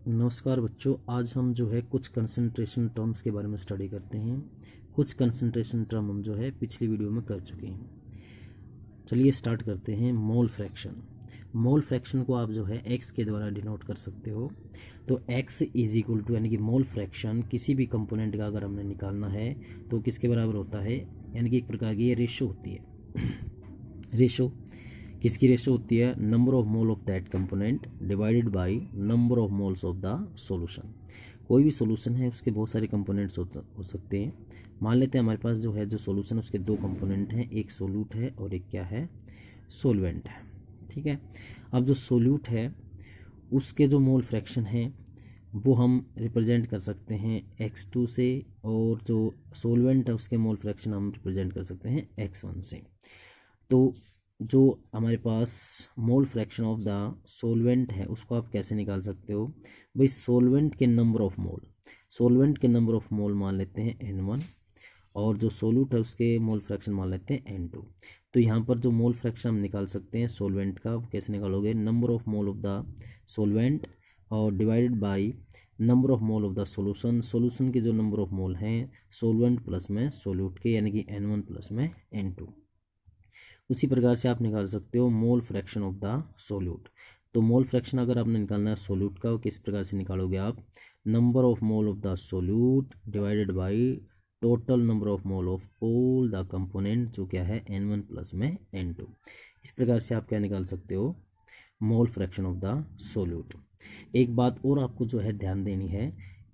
नमस्कार बच्चों, आज हम जो है कुछ कंसंट्रेशन टर्म्स के बारे में स्टडी करते हैं। कुछ कंसंट्रेशन टर्म हम जो है पिछली वीडियो में कर चुके हैं। चलिए स्टार्ट करते हैं। Mole fraction. मोल फ्रैक्शन को आप जो है x के द्वारा डिनोट कर सकते हो। तो x इज इक्वल टू यानी कि मोल फ्रैक्शन किसी भी कंपोनेंट का अगर हमने निकालना है तो किसके बराबर होता है, यानी कि एक प्रकार की ये रेशो होती है। रेशो किसकी रेशो होती है? Number of mole of that component divided by number of moles of the solution. कोई भी सॉल्यूशन है उसके बहुत सारे कंपोनेंट्स हो सकते हैं। मान लेते हैं हमारे पास जो है जो सॉल्यूशन उसके दो कंपोनेंट हैं, एक सोल्यूट है और एक क्या है, सोलवेंट है। ठीक है। अब जो सोल्यूट है उसके जो मोल फ्रैक्शन है वो हम रिप्रेजेंट कर सकते हैं x2 से, और जो सोलवेंट है उसके मोल फ्रैक्शन हम रिप्रेजेंट कर सकते हैं x1 से। तो जो हमारे पास mole fraction of the solvent है उसको आप कैसे निकाल सकते हो भाई? सोलवेंट के नंबर ऑफ मोल, सोलवेंट के नंबर ऑफ मोल मान लेते हैं n1, और जो सोल्यूट है उसके मोल फ्रैक्शन मान लेते हैं n2। तो यहाँ पर जो मोल फ्रैक्शन हम निकाल सकते हैं सोलवेंट का, वो कैसे निकालोगे? Number of mole of the solvent और divided by number of mole of the solution. Solution के जो नंबर ऑफ मोल हैं सोलवेंट प्लस में सोल्यूट के, यानी कि n1 प्लस में n2। उसी प्रकार से आप निकाल सकते हो मोल फ्रैक्शन ऑफ द सोल्यूट। तो मोल फ्रैक्शन अगर आपने निकालना है सोल्यूट का, किस प्रकार से निकालोगे आप? Number of mole of the solute divided by total number of mole of all the component, जो क्या है n1 प्लस में n2। इस प्रकार से आप क्या निकाल सकते हो? मोल फ्रैक्शन ऑफ द सोल्यूट। एक बात और आपको जो है ध्यान देनी है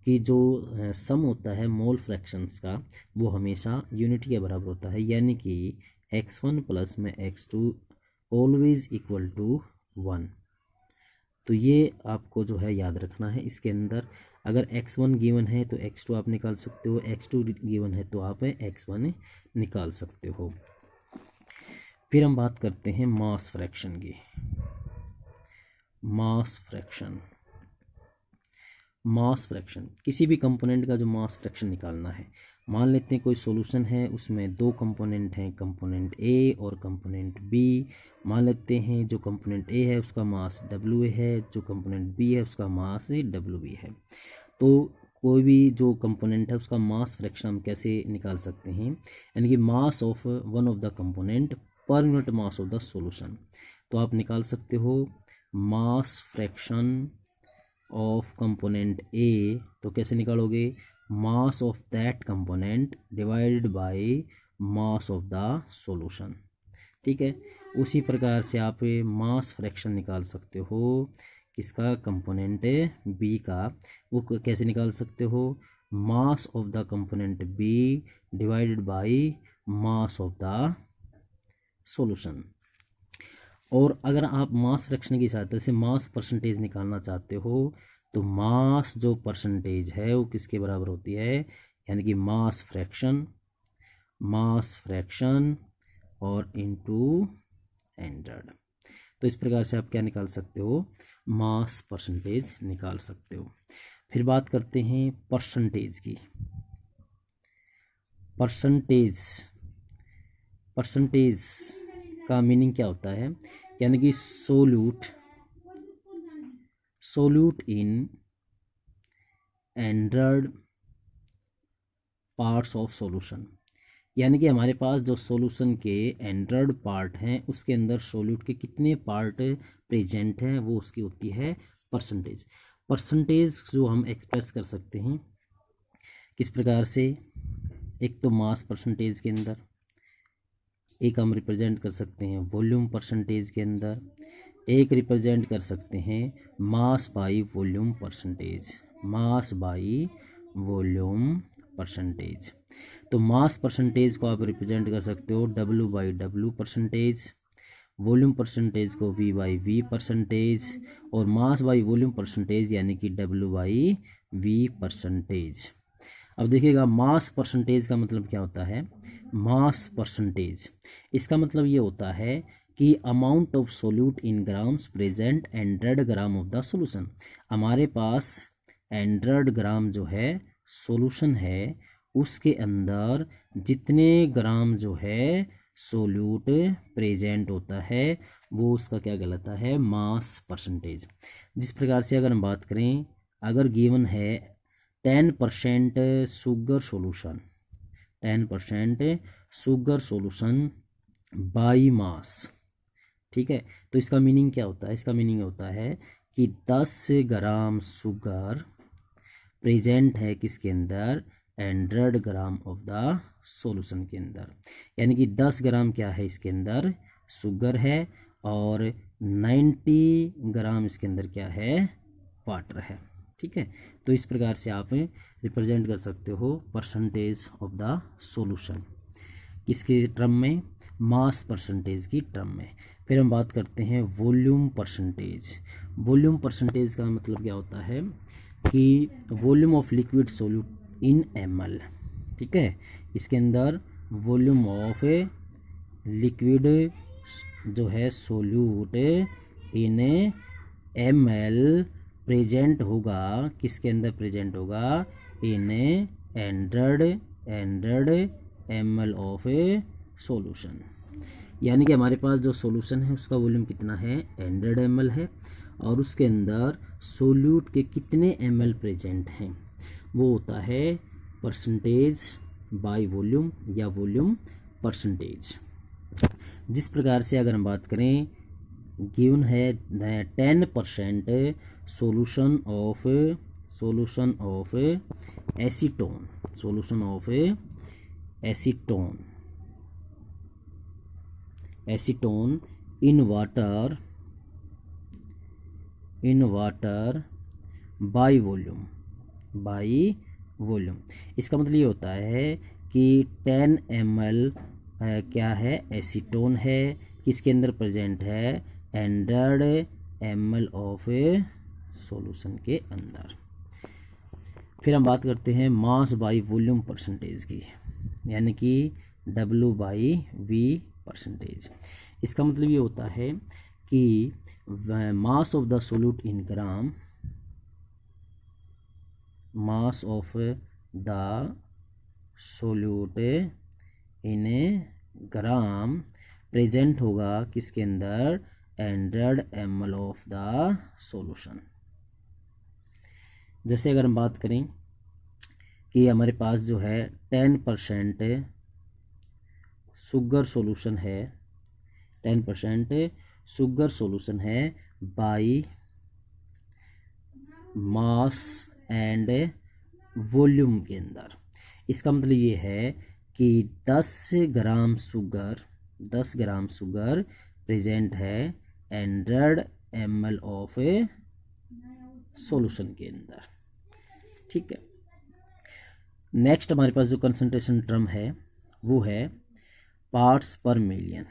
कि जो सम होता है मोल फ्रैक्शंस का वो हमेशा यूनिटी के बराबर होता है, यानी कि x1 प्लस में x2 ऑलवेज इक्वल टू 1। तो ये आपको जो है याद रखना है। इसके अंदर अगर x1 गिवन है तो x2 आप निकाल सकते हो, x2 गिवन है तो आप x1 निकाल सकते हो। फिर हम बात करते हैं मास फ्रैक्शन की। मास फ्रैक्शन, मास फ्रैक्शन किसी भी कंपोनेंट का जो मास फ्रैक्शन निकालना है, मान लेते हैं कोई सॉल्यूशन है उसमें दो कंपोनेंट हैं, कंपोनेंट ए और कंपोनेंट बी। मान लेते हैं जो कंपोनेंट ए है उसका मास डब्ल्यू है, जो कंपोनेंट बी है उसका मास डब्ल्यू बी है। तो कोई भी जो कंपोनेंट है उसका मास फ्रैक्शन हम कैसे निकाल सकते हैं, यानी कि mass of one of the component per unit mass of the solution. तो आप निकाल सकते हो मास फ्रैक्शन ऑफ कंपोनेंट ए, तो कैसे निकालोगे? Mass of that component divided by mass of the solution. ठीक है। उसी प्रकार से आप मास फ्रैक्शन निकाल सकते हो किसका? कंपोनेंट बी का। वो कैसे निकाल सकते हो? Mass of the component be divided by mass of the solution. और अगर आप मास फ्रैक्शन की सहायता से मास परसेंटेज निकालना चाहते हो तो मास जो परसेंटेज है वो किसके बराबर होती है, यानी कि मास फ्रैक्शन, मास फ्रैक्शन और इनटू 100। तो इस प्रकार से आप क्या निकाल सकते हो? मास परसेंटेज निकाल सकते हो। फिर बात करते हैं परसेंटेज की। परसेंटेज, परसेंटेज का मीनिंग क्या होता है? यानी कि solute, solute in 100 parts of solution. यानी कि हमारे पास जो सॉल्यूशन के 100 पार्ट हैं उसके अंदर सोल्यूट के कितने पार्ट प्रेजेंट हैं वो उसकी होती है परसेंटेज। परसेंटेज जो हम एक्सप्रेस कर सकते हैं किस प्रकार से? एक तो मास परसेंटेज के अंदर, एक हम रिप्रेजेंट कर सकते हैं वॉल्यूम परसेंटेज के अंदर, एक रिप्रेजेंट कर सकते हैं mass by volume percentage, mass by volume percentage. तो मास परसेंटेज को आप रिप्रेजेंट कर सकते हो W by W percentage, volume percentage को V बाई V परसेंटेज, और मास बाई वॉल्यूम परसेंटेज यानी कि W बाई V परसेंटेज। अब देखिएगा मास परसेंटेज का मतलब क्या होता है? मास परसेंटेज इसका मतलब ये होता है कि amount of solute in grams present 100 gram of the solution. हमारे पास 100 ग्राम जो है सॉल्यूशन है उसके अंदर जितने ग्राम जो है सोल्यूट प्रेजेंट होता है वो उसका क्या कहलाता है? Mass percentage. जिस प्रकार से अगर हम बात करें अगर गिवन है 10% sugar solution, 10% sugar solution by mass, ठीक है, तो इसका मीनिंग क्या होता है? इसका मीनिंग होता है कि 10 ग्राम शुगर प्रेजेंट है किसके अंदर? 100 ग्राम ऑफ द सॉल्यूशन के अंदर। यानी कि 10 ग्राम क्या है इसके अंदर? शुगर है, और 90 ग्राम इसके अंदर क्या है? वाटर है, ठीक है। तो इस प्रकार से आप रिप्रेजेंट कर सकते हो परसेंटेज ऑफ द सॉल्यूशन, किसके टर्म में? मास परसेंटेज की टर्म में। फिर हम बात करते हैं वॉल्यूम परसेंटेज। वॉल्यूम परसेंटेज का मतलब क्या होता है कि volume of liquid solute in ml, ठीक है, इसके अंदर वॉल्यूम ऑफ लिक्विड जो है सोल्यूट इन ml प्रेजेंट होगा, किसके अंदर प्रेजेंट होगा? इन 100 ml ऑफ सॉल्यूशन। यानी कि हमारे पास जो सॉल्यूशन है उसका वॉल्यूम कितना है? 100 ml है, और उसके अंदर सोल्यूट के कितने ml प्रेजेंट हैं वो होता है परसेंटेज बाय वॉल्यूम या वॉल्यूम परसेंटेज। जिस प्रकार से अगर हम बात करें, गिवन है 10% solution of acetone, solution of acetone in water by volume. इसका मतलब ये होता है कि 10 ml क्या है? एसीटोन है, किसके अंदर प्रेजेंट है? 100 ml ऑफ सॉल्यूशन के अंदर। फिर हम बात करते हैं मास बाई वॉल्यूम परसेंटेज की, यानी कि W/V परसेंटेज। इसका मतलब ये होता है कि मास of the solute in gram, mass of the solute in gram present होगा किसके अंदर? 100 ml ऑफ द सॉल्यूशन। जैसे अगर हम बात करें कि हमारे पास जो है 10% शुगर सॉल्यूशन है, 10% शुगर सॉल्यूशन है बाई मास एंड वॉल्यूम के अंदर। इसका मतलब ये है कि 10 ग्राम शुगर प्रेजेंट है 100 ml ऑफ सॉल्यूशन के अंदर, ठीक है। नेक्स्ट हमारे पास जो कंसंट्रेशन टर्म है वो है पार्ट्स पर मिलियन,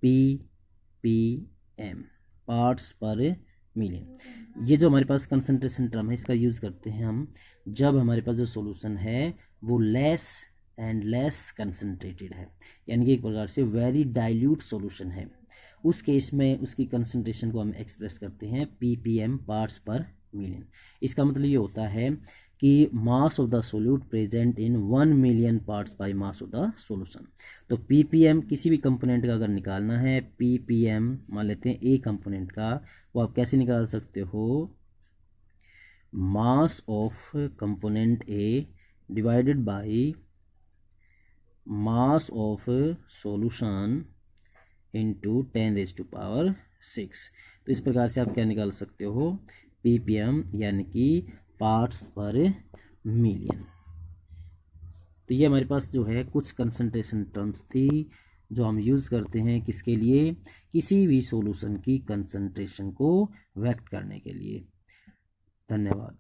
ppm, पार्ट्स पर मिलियन। ये जो हमारे पास कंसंट्रेशन टर्म है इसका यूज़ करते हैं हम जब हमारे पास जो सॉल्यूशन है वो लेस एंड लेस कंसंट्रेटेड है, यानी कि एक प्रकार से वेरी डाइल्यूट सॉल्यूशन है। उस केस में उसकी कंसंट्रेशन को हम एक्सप्रेस करते हैं ppm, पार्ट्स पर मिलियन। इसका मतलब ये होता है कि मास of the solute present in 1 million parts bye mass of the solution. तो ppm किसी भी कंपोनेंट का अगर निकालना है, ppm मान लेते हैं ए कंपोनेंट का, वो आप कैसे निकाल सकते हो? Mass of component A divided by mass of solution into 10⁻⁶। तो इस प्रकार से आप क्या निकाल सकते हो? ppm यानी कि पार्ट्स पर मिलियन। तो ये हमारे पास जो है कुछ कंसंट्रेशन टर्म्स थी जो हम यूज़ करते हैं किसके लिए? किसी भी सॉल्यूशन की कंसंट्रेशन को व्यक्त करने के लिए। धन्यवाद।